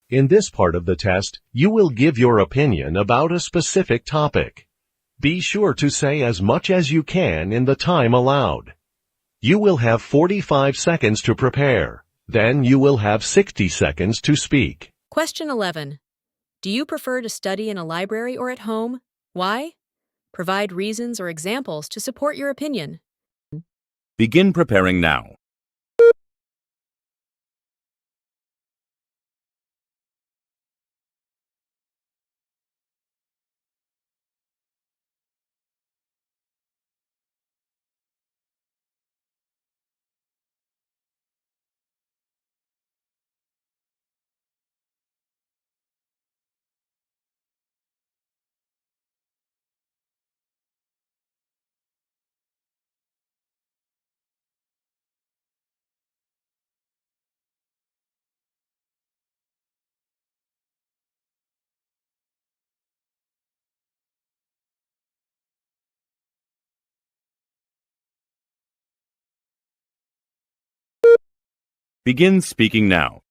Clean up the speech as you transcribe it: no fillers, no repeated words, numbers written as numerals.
In this part of the test, you will give your opinion about a specific topic. Be sure to say as much as you can in the time allowed. You will have 45 seconds to prepare. Then you will have 60 seconds to speak. Question 11. Do you prefer to study in a library or at home? Why? Provide reasons or examples to support your opinion. Begin preparing now. Begin speaking now.